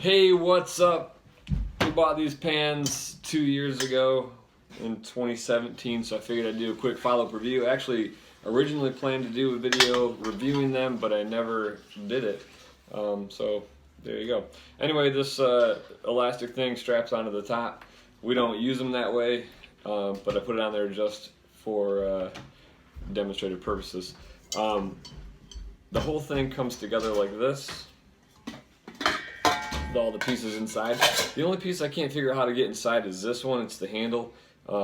Hey, what's up? We bought these pans 2 years ago in 2017, so I figured I'd do a quick follow-up review. Actually, originally planned to do a video reviewing them, but I never did it. So there you go. Anyway, this elastic thing straps onto the top. We don't use them that way, but I put it on there just for demonstrative purposes. The whole thing comes together like this, with all the pieces inside. The only piece I can't figure out how to get inside is this one. It's the handle.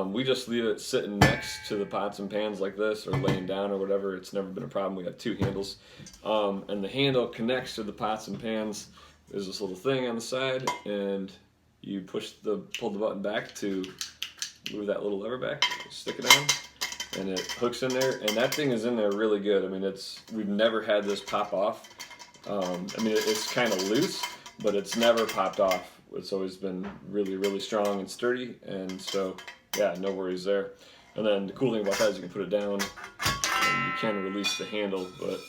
We just leave it sitting next to the pots and pans like this, or laying down or whatever. It's never been a problem. We got two handles. And the handle connects to the pots and pans. There's this little thing on the side, and you pull the button back to move that little lever back, stick it on, and it hooks in there. And that thing is in there really good. I mean, we've never had this pop off. I mean, it's kind of loose, but it's never popped off. It's always been really, really strong and sturdy, and so yeah, no worries there. And then the cool thing about that is you can put it down and you can release the handle, but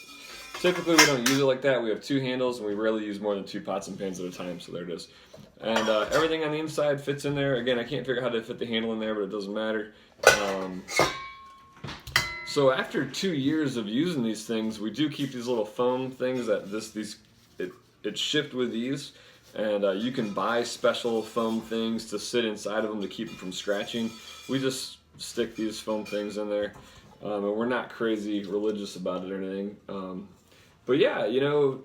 typically we don't use it like that. We have two handles and we rarely use more than two pots and pans at a time, so there it is. And everything on the inside fits in there. Again, I can't figure out how to fit the handle in there, but it doesn't matter. So after 2 years of using these things, we do keep these little foam things that it's shipped with these, and you can buy special foam things to sit inside of them to keep them from scratching. We just stick these foam things in there, and we're not crazy religious about it or anything. But yeah, you know,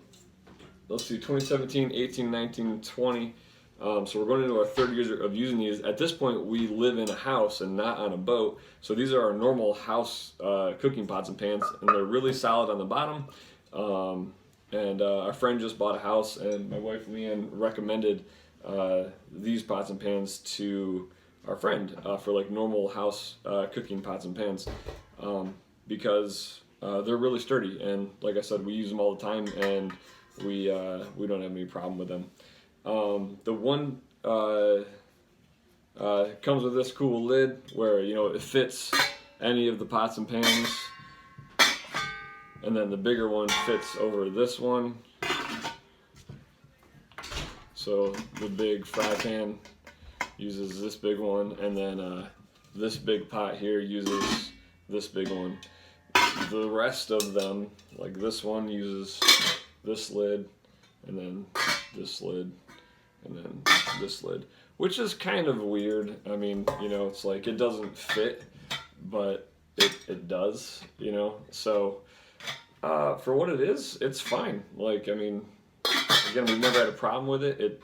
let's see, 2017, 18, 19, 20. So we're going into our third year of using these. At this point, we live in a house and not on a boat. So these are our normal house cooking pots and pans, and they're really solid on the bottom. Our friend just bought a house, and my wife Leanne recommended these pots and pans to our friend for like normal house cooking pots and pans because they're really sturdy, and like I said, we use them all the time, and we don't have any problem with them. The one comes with this cool lid where, you know, it fits any of the pots and pans, and then the bigger one fits over this one. So the big fry pan uses this big one, and then this big pot here uses this big one. The rest of them, like this one, uses this lid, and then this lid, and then this lid, which is kind of weird. I mean, you know, it's like it doesn't fit, but it does, you know. So for what it is, it's fine. Like, I mean, again, we've never had a problem with it. It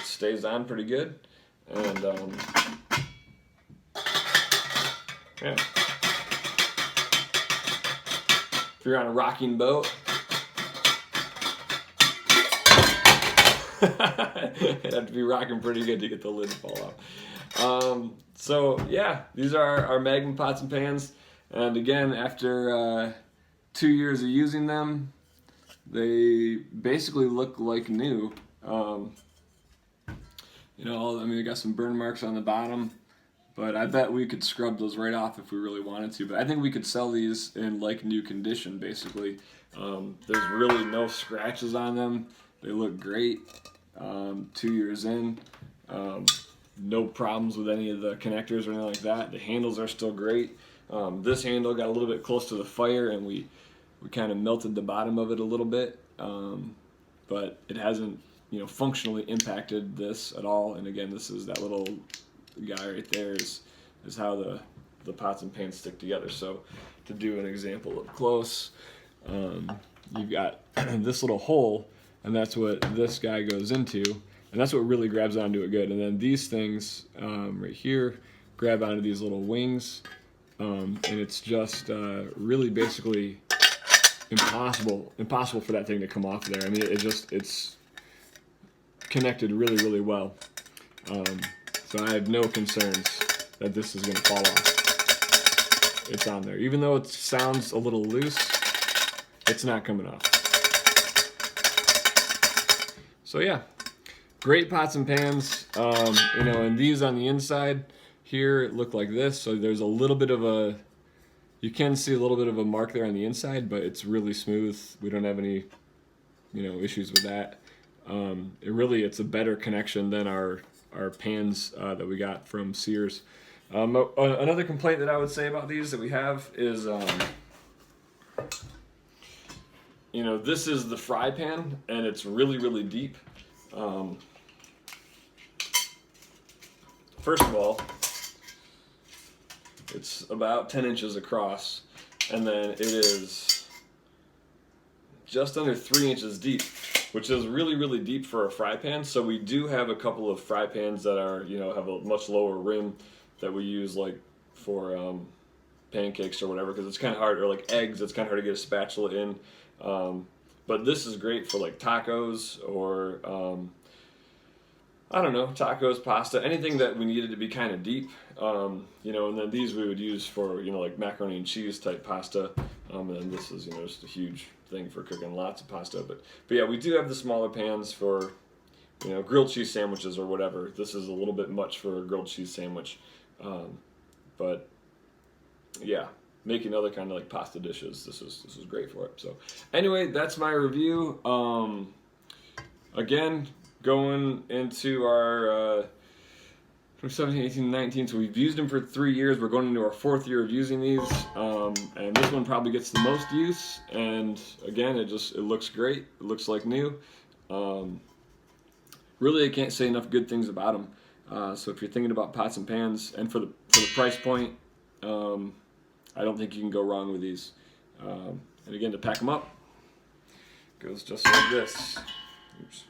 stays on pretty good, and yeah. If you're on a rocking boat, it'd have to be rocking pretty good to get the lid to fall off. So yeah, these are our Magma pots and pans. And again, after 2 years of using them, they basically look like new. You know, I mean, we got some burn marks on the bottom, but I bet we could scrub those right off if we really wanted to. But I think we could sell these in like new condition, basically. There's really no scratches on them. They look great. 2 years in, no problems with any of the connectors or anything like that. The handles are still great. This handle got a little bit close to the fire, and we kind of melted the bottom of it a little bit, but it hasn't, you know, functionally impacted this at all. And again, this is that little guy right there is how the pots and pans stick together. So to do an example up close, you've got this little hole, and that's what this guy goes into, and that's what really grabs onto it good. And then these things right here grab onto these little wings, and it's just really basically impossible for that thing to come off there. I mean, it's connected really, really well. So I have no concerns that this is going to fall off. It's on there. Even though it sounds a little loose, it's not coming off. So yeah, great pots and pans. You know, and these on the inside here look like this. So there's a little bit of you can see a little bit of a mark there on the inside, but it's really smooth. We don't have any issues with that. It's a better connection than our pans that we got from Sears. Another complaint that I would say about these that we have is, this is the fry pan, and it's really, really deep. First of all, it's about 10 inches across, and then it is just under 3 inches deep, which is really, really deep for a fry pan. So we do have a couple of fry pans that are, have a much lower rim that we use like for pancakes or whatever, because it's kind of hard, or like eggs, it's kind of hard to get a spatula in. But this is great for like tacos or, I don't know, tacos, pasta, anything that we needed to be kind of deep. And then these we would use for, like macaroni and cheese type pasta. And then this is, just a huge thing for cooking lots of pasta. But yeah, we do have the smaller pans for, grilled cheese sandwiches or whatever. This is a little bit much for a grilled cheese sandwich. But yeah, making other kind of like pasta dishes, this is great for it. So anyway, that's my review. Again, going into our 2017, 18, 19, so we've used them for 3 years. We're going into our 4th year of using these, and this one probably gets the most use. And again, it looks great. It looks like new. Really, I can't say enough good things about them. So if you're thinking about pots and pans, and for the price point, I don't think you can go wrong with these. And again, to pack them up, goes just like this. Oops.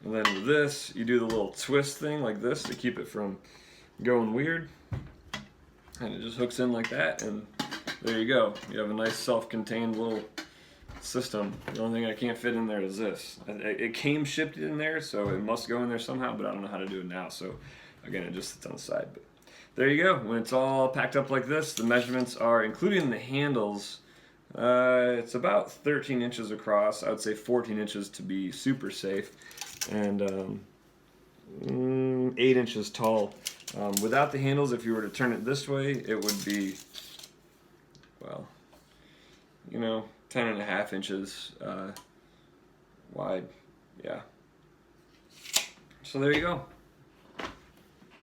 And then with this, you do the little twist thing like this to keep it from going weird. And it just hooks in like that, and there you go. You have a nice self-contained little system. The only thing I can't fit in there is this. It came shipped in there, so it must go in there somehow, but I don't know how to do it now. So again, it just sits on the side. But there you go. When it's all packed up like this, the measurements are, including the handles, it's about 13 inches across. I would say 14 inches to be super safe, and 8 inches tall. Without the handles, if you were to turn it this way, it would be, well, 10.5 inches wide. Yeah. So there you go.